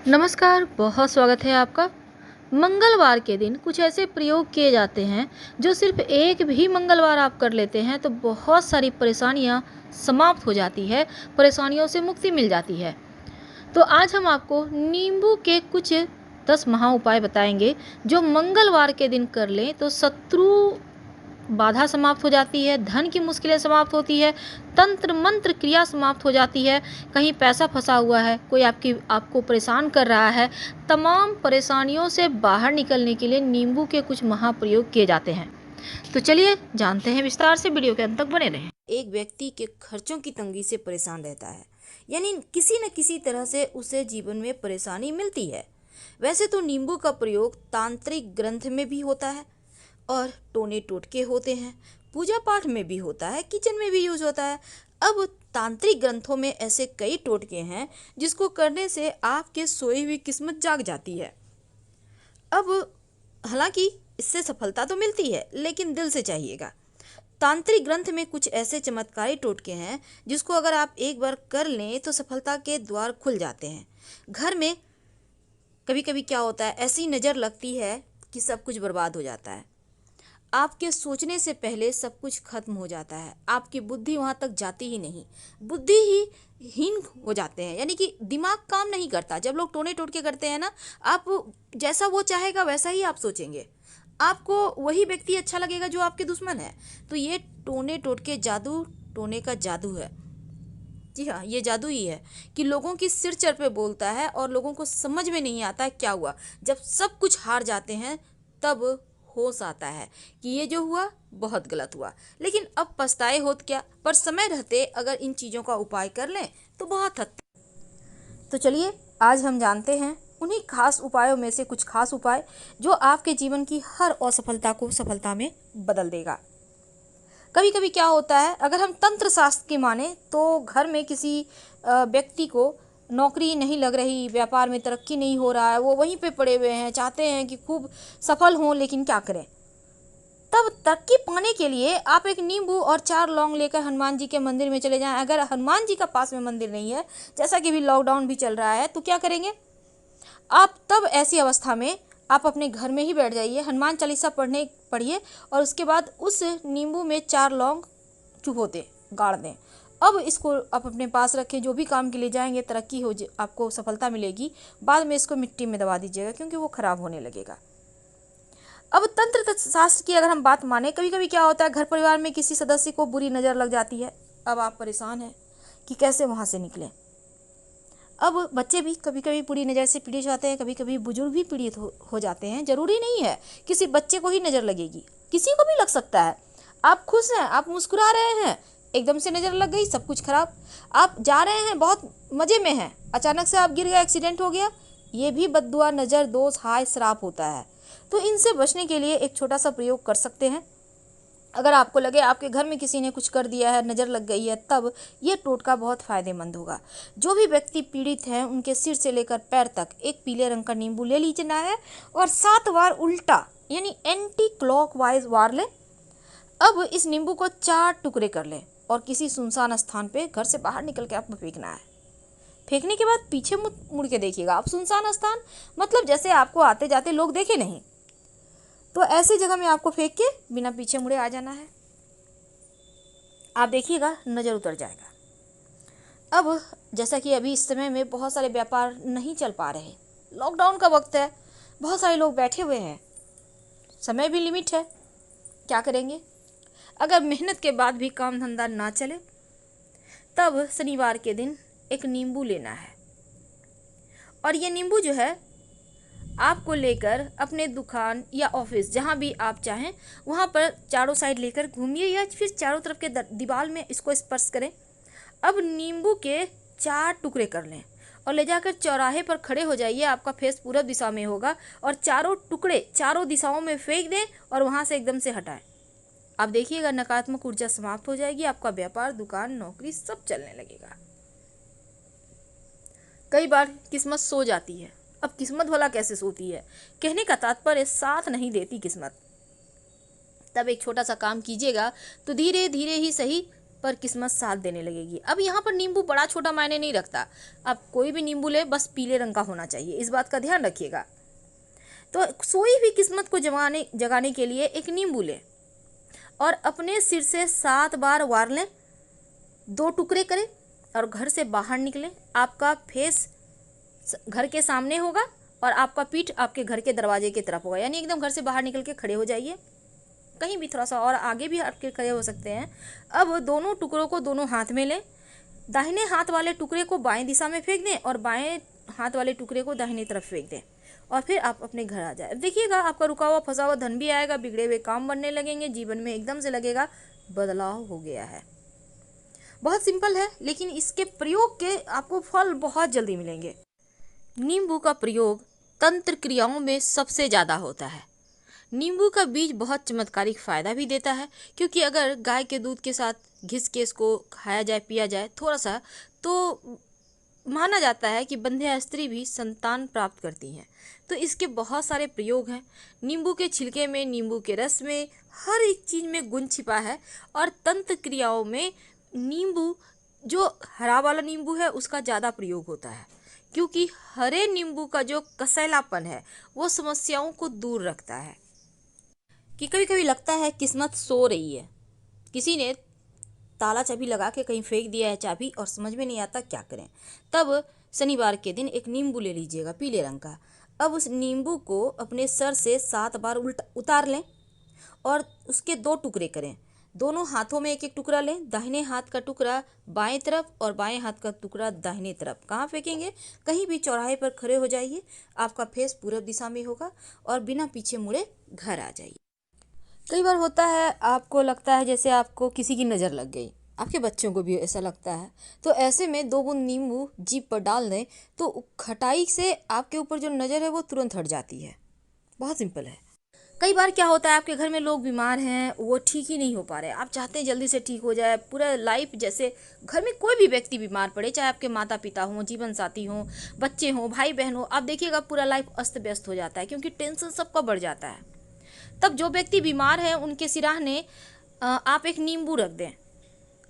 नमस्कार, बहुत स्वागत है आपका। मंगलवार के दिन कुछ ऐसे प्रयोग किए जाते हैं जो सिर्फ एक भी मंगलवार आप कर लेते हैं तो बहुत सारी परेशानियां समाप्त हो जाती है, परेशानियों से मुक्ति मिल जाती है। तो आज हम आपको नींबू के कुछ 10 महा उपाय बताएंगे जो मंगलवार के दिन कर लें तो शत्रु बाधा समाप्त हो जाती है, धन की मुश्किलें समाप्त होती है, तंत्र मंत्र क्रिया समाप्त हो जाती है, कहीं पैसा फंसा हुआ है, कोई आपको परेशान कर रहा है, तमाम परेशानियों से बाहर निकलने के लिए नींबू के कुछ महाप्रयोग किए जाते हैं। तो चलिए जानते हैं विस्तार से, वीडियो के अंत तक बने रहें। एक व्यक्ति के खर्चों की तंगी से परेशान रहता है, यानी किसी न किसी तरह से उसे जीवन में परेशानी मिलती है। वैसे तो नींबू का प्रयोग तांत्रिक ग्रंथ में भी होता है और टोने टोटके होते हैं, पूजा पाठ में भी होता है, किचन में भी यूज होता है। अब तांत्रिक ग्रंथों में ऐसे कई टोटके हैं जिसको करने से आपके सोई हुई किस्मत जाग जाती है। अब हालांकि इससे सफलता तो मिलती है, लेकिन दिल से चाहिएगा। तांत्रिक ग्रंथ में कुछ ऐसे चमत्कारी टोटके हैं जिसको अगर आप एक बार कर लें तो सफलता के द्वार खुल जाते हैं। घर में कभी कभी क्या होता है, ऐसी नज़र लगती है कि सब कुछ बर्बाद हो जाता है। आपके सोचने से पहले सब कुछ खत्म हो जाता है, आपकी बुद्धि वहाँ तक जाती ही नहीं, बुद्धि ही हीन हो जाते हैं, यानी कि दिमाग काम नहीं करता। जब लोग टोने टोटके करते हैं ना, आप जैसा वो चाहेगा वैसा ही आप सोचेंगे, आपको वही व्यक्ति अच्छा लगेगा जो आपके दुश्मन है। तो ये टोने टोटके जादू, टोने का जादू है। जी हाँ, ये जादू ही है कि लोगों की सिर चढ़ पे बोलता है और लोगों को समझ में नहीं आता है क्या हुआ। जब सब कुछ हार जाते हैं तब होश आता है कि ये जो हुआ बहुत गलत हुआ, लेकिन अब पछताए होत क्या। पर समय रहते अगर इन चीज़ों का उपाय कर लें तो बहुत हद तक। तो चलिए आज हम जानते हैं उन्हीं खास उपायों में से कुछ खास उपाय जो आपके जीवन की हर असफलता को सफलता में बदल देगा। कभी कभी क्या होता है, अगर हम तंत्र शास्त्र की माने तो घर में किसी व्यक्ति को नौकरी नहीं लग रही, व्यापार में तरक्की नहीं हो रहा है, वो वहीं पे पड़े हुए हैं, चाहते हैं कि खूब सफल हों, लेकिन क्या करें। तब तरक्की पाने के लिए आप एक नींबू और 4 लौंग लेकर हनुमान जी के मंदिर में चले जाएं। अगर हनुमान जी का पास में मंदिर नहीं है, जैसा कि भी लॉकडाउन भी चल रहा है, तो क्या करेंगे आप तब ऐसी अवस्था में? आप अपने घर में ही बैठ जाइए, हनुमान चालीसा पढ़िए और उसके बाद उस नींबू में 4 लौंग चुभो दें, गाड़ दें। अब इसको आप अपने पास रखें, जो भी काम के लिए जाएंगे तरक्की आपको सफलता मिलेगी। बाद में इसको मिट्टी में दबा दीजिएगा क्योंकि वो खराब होने लगेगा। अब तंत्र शास्त्र की अगर हम बात माने, कभी कभी क्या होता है, घर परिवार में किसी सदस्य को बुरी नज़र लग जाती है। अब आप परेशान हैं कि कैसे वहाँ से निकलें। अब बच्चे भी कभी कभी बुरी नज़र से पीड़ित जाते हैं, कभी कभी बुजुर्ग भी पीड़ित हो जाते हैं। ज़रूरी नहीं है किसी बच्चे को ही नज़र लगेगी, किसी को भी लग सकता है। आप खुश हैं, आप मुस्कुरा रहे हैं, एकदम से नज़र लग गई, सब कुछ खराब। आप जा रहे हैं, बहुत मज़े में हैं, अचानक से आप गिर गए, एक्सीडेंट हो गया। ये भी बद्दुआ, नज़र, दोष, हाय, श्राप होता है। तो इनसे बचने के लिए एक छोटा सा प्रयोग कर सकते हैं। अगर आपको लगे आपके घर में किसी ने कुछ कर दिया है, नज़र लग गई है, तब ये टोटका बहुत फ़ायदेमंद होगा। जो भी व्यक्ति पीड़ित हैं उनके सिर से लेकर पैर तक एक पीले रंग का नींबू ले लीजिए है और 7 बार उल्टा यानी एंटी क्लॉकवाइज वार लें। अब इस नींबू को 4 टुकड़े कर लें और किसी सुनसान स्थान पे घर से बाहर निकल के आपको फेंकना है। फेंकने के बाद पीछे मुड़ के देखिएगा आप। सुनसान स्थान मतलब जैसे आपको आते जाते लोग देखे नहीं, तो ऐसी जगह में आपको फेंक के बिना पीछे मुड़े आ जाना है। आप देखिएगा नज़र उतर जाएगा। अब जैसा कि अभी इस समय में बहुत सारे व्यापार नहीं चल पा रहे, लॉकडाउन का वक्त है, बहुत सारे लोग बैठे हुए हैं, समय भी लिमिट है, क्या करेंगे। अगर मेहनत के बाद भी काम धंधा ना चले, तब शनिवार के दिन एक नींबू लेना है और ये नींबू जो है आपको लेकर अपने दुकान या ऑफिस जहाँ भी आप चाहें वहाँ पर चारों साइड लेकर घूमिए या फिर चारों तरफ के दीवार में इसको स्पर्श करें। अब नींबू के 4 टुकड़े कर लें और ले जाकर चौराहे पर खड़े हो जाइए। आपका फेस पूरब दिशा में होगा और चारों टुकड़े चारों दिशाओं में फेंक दें और वहाँ से एकदम से हटाएं। आप देखिएगा नकारात्मक ऊर्जा समाप्त हो जाएगी, आपका व्यापार, दुकान, नौकरी सब चलने लगेगा। कई बार किस्मत सो जाती है। अब किस्मत भला कैसे सोती है, कहने का तात्पर्य साथ नहीं देती किस्मत। तब एक छोटा सा काम कीजिएगा तो धीरे धीरे ही सही, पर किस्मत साथ देने लगेगी। अब यहाँ पर नींबू बड़ा छोटा मायने नहीं रखता, आप कोई भी नींबू ले, बस पीले रंग का होना चाहिए, इस बात का ध्यान रखिएगा। तो सोई हुई किस्मत को जगाने के लिए एक नींबू लें और अपने सिर से 7 बार वार लें, 2 टुकड़े करें और घर से बाहर निकलें। आपका फेस घर के सामने होगा और आपका पीठ आपके घर के दरवाजे की तरफ होगा, यानी एकदम घर से बाहर निकल के खड़े हो जाइए, कहीं भी थोड़ा सा और आगे भी हट के खड़े हो सकते हैं। अब दोनों टुकड़ों को दोनों हाथ में लें, दाहिने हाथ वाले टुकड़े को बाएं दिशा में फेंक दें और बाएं हाथ वाले टुकड़े को दाहिनी तरफ फेंक दें और फिर आप अपने घर आ जाए। देखिएगा आपका रुका हुआ फंसा हुआ धन भी आएगा, बिगड़े हुए काम बनने लगेंगे, जीवन में एकदम से लगेगा बदलाव हो गया है। बहुत सिंपल है, लेकिन इसके प्रयोग के आपको फल बहुत जल्दी मिलेंगे। नींबू का प्रयोग तंत्र क्रियाओं में सबसे ज़्यादा होता है। नींबू का बीज बहुत चमत्कारिक फ़ायदा भी देता है, क्योंकि अगर गाय के दूध के साथ घिस के इसको खाया जाए, पिया जाए थोड़ा सा, तो माना जाता है कि बंध्या स्त्री भी संतान प्राप्त करती हैं। तो इसके बहुत सारे प्रयोग हैं। नींबू के छिलके में, नींबू के रस में, हर एक चीज़ में गुण छिपा है। और तंत्र क्रियाओं में नींबू, जो हरा वाला नींबू है, उसका ज़्यादा प्रयोग होता है, क्योंकि हरे नींबू का जो कसैलापन है वो समस्याओं को दूर रखता है। कि कभी कभी लगता है किस्मत सो रही है, किसी ने ताला चाबी लगा के कहीं फेंक दिया है चाबी और समझ में नहीं आता क्या करें, तब शनिवार के दिन एक नींबू ले लीजिएगा पीले रंग का। अब उस नींबू को अपने सर से 7 बार उतार लें और उसके 2 टुकड़े करें। दोनों हाथों में एक एक टुकड़ा लें, दाहिने हाथ का टुकड़ा बाएं तरफ और बाएं हाथ का टुकड़ा दाहिने तरफ। कहाँ फेंकेंगे? कहीं भी चौराहे पर खड़े हो जाइए, आपका फेस पूर्व दिशा में होगा और बिना पीछे मुड़े घर आ जाइए। कई बार होता है आपको लगता है जैसे आपको किसी की नज़र लग गई, आपके बच्चों को भी ऐसा लगता है, तो ऐसे में 2 बूंद नींबू जीभ पर डाल दें तो खटाई से आपके ऊपर जो नज़र है वो तुरंत हट जाती है। बहुत सिंपल है। कई बार क्या होता है, आपके घर में लोग बीमार हैं, वो ठीक ही नहीं हो पा रहे, आप चाहते हैं जल्दी से ठीक हो जाए, पूरा लाइफ, जैसे घर में कोई भी व्यक्ति बीमार पड़े, चाहे आपके माता पिता हों, जीवन साथी हों, बच्चे हों, भाई बहन हो, आप देखिएगा पूरा लाइफ अस्त व्यस्त हो जाता है, क्योंकि टेंशन सबका बढ़ जाता है। तब जो व्यक्ति बीमार है उनके सिराहने आप एक नींबू रख दें।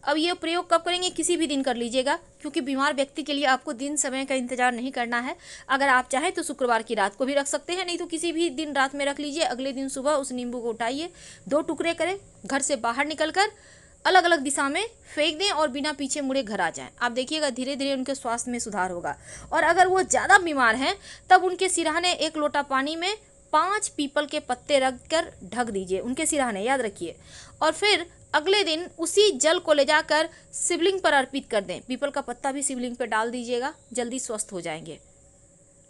अब ये प्रयोग कब करेंगे? किसी भी दिन कर लीजिएगा, क्योंकि बीमार व्यक्ति के लिए आपको दिन समय का इंतजार नहीं करना है। अगर आप चाहें तो शुक्रवार की रात को भी रख सकते हैं, नहीं तो किसी भी दिन रात में रख लीजिए। अगले दिन सुबह उस नींबू को उठाइए, 2 टुकड़े करें, घर से बाहर निकलकर अलग अलग दिशा में फेंक दें और बिना पीछे मुड़े घर आ जाएं। आप देखिएगा धीरे धीरे उनके स्वास्थ्य में सुधार होगा। और अगर वो ज़्यादा बीमार हैं तब उनके सिराहने 1 लोटा पानी में 5 पीपल के पत्ते रख कर ढक दीजिए, उनके सिराहने, याद रखिए। और फिर अगले दिन उसी जल को ले जाकर शिवलिंग पर अर्पित कर दें। पीपल का पत्ता भी शिवलिंग पर डाल दीजिएगा, जल्दी स्वस्थ हो जाएंगे।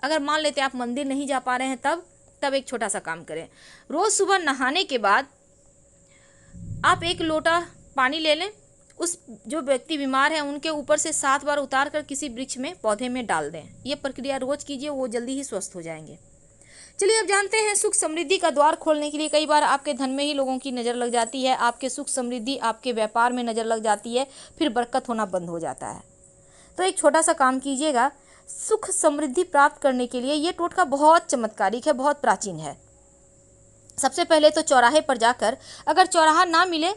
अगर मान लेते हैं आप मंदिर नहीं जा पा रहे हैं, तब एक छोटा सा काम करें। रोज़ सुबह नहाने के बाद आप 1 लोटा पानी ले लें, उस जो व्यक्ति बीमार है उनके ऊपर से 7 बार उतार कर किसी वृक्ष में, पौधे में डाल दें। ये प्रक्रिया रोज कीजिए, वो जल्दी ही स्वस्थ हो जाएंगे। चलिए अब जानते हैं सुख समृद्धि का द्वार खोलने के लिए कई बार आपके धन में ही लोगों की नज़र लग जाती है, आपके सुख समृद्धि, आपके व्यापार में नज़र लग जाती है, फिर बरकत होना बंद हो जाता है। तो एक छोटा सा काम कीजिएगा, सुख समृद्धि प्राप्त करने के लिए। ये टोटका बहुत चमत्कारिक है, बहुत प्राचीन है। सबसे पहले तो चौराहे पर जाकर, अगर चौराहा ना मिले,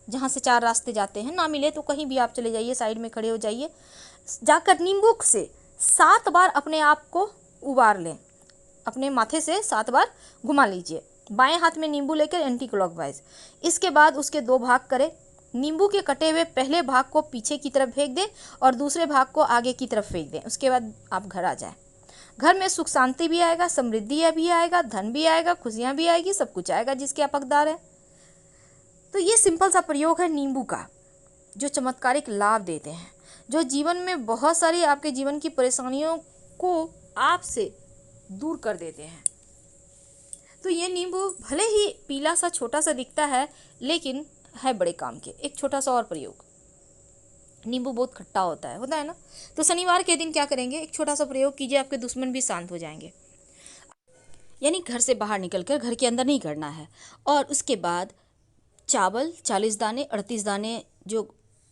जहाँ से 4 रास्ते जाते हैं, ना मिले तो कहीं भी आप चले जाइए, साइड में खड़े हो जाइए, जाकर नींबू से 7 बार अपने आप को उबार लें, अपने माथे से 7 बार घुमा लीजिए, बाएं हाथ में नींबू लेकर एंटी क्लॉकवाइज। इसके बाद उसके 2 भाग करें। नींबू के कटे हुए पहले भाग को पीछे की तरफ फेंक दें और दूसरे भाग को आगे की तरफ फेंक दें। उसके बाद आप घर आ जाएं। घर में सुख शांति भी आएगा, समृद्धि भी आएगा, धन भी आएगा, खुशियाँ भी आएगी, सब कुछ आएगा जिसके आप हकदार हैं। तो ये सिंपल सा प्रयोग है नींबू का, जो चमत्कारिक लाभ देते हैं, जो जीवन में बहुत सारी आपके जीवन की परेशानियों को आपसे दूर कर देते हैं। तो ये नींबू भले ही पीला सा छोटा सा दिखता है, लेकिन है बड़े काम के। एक छोटा सा और प्रयोग, नींबू बहुत खट्टा होता है ना। तो शनिवार के दिन क्या करेंगे, एक छोटा सा प्रयोग कीजिए, आपके दुश्मन भी शांत हो जाएंगे। यानी घर से बाहर निकलकर घर के अंदर नहीं करना है। और उसके बाद चावल 40 दाने, 38 दाने जो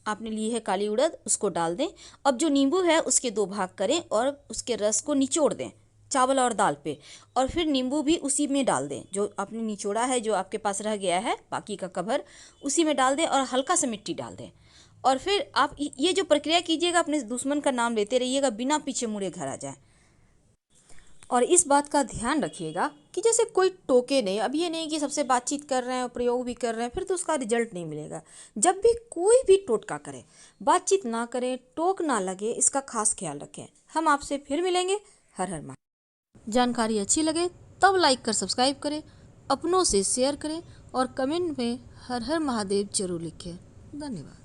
आपने ली है काली उड़द, उसको डाल दें। अब जो नींबू है उसके 2 भाग करें और उसके रस को निचोड़ दें, चावल और दाल पे, और फिर नींबू भी उसी में डाल दें, जो आपने निचोड़ा है, जो आपके पास रह गया है बाकी का कवर, उसी में डाल दें और हल्का सा मिट्टी डाल दें। और फिर आप ये जो प्रक्रिया कीजिएगा, अपने दुश्मन का नाम लेते रहिएगा, बिना पीछे मुड़े घर आ जाए। और इस बात का ध्यान रखिएगा कि जैसे कोई टोके नहीं। अब ये नहीं कि सबसे बातचीत कर रहे हैं और प्रयोग भी कर रहे हैं, फिर तो उसका रिजल्ट नहीं मिलेगा। जब भी कोई भी टोटका करें, बातचीत ना करें, टोक ना लगे, इसका खास ख्याल रखें। हम आपसे फिर मिलेंगे। हर हर महादेव। जानकारी अच्छी लगे तब लाइक कर सब्सक्राइब करें, अपनों से शेयर करें और कमेंट में हर हर महादेव जरूर लिखें। धन्यवाद।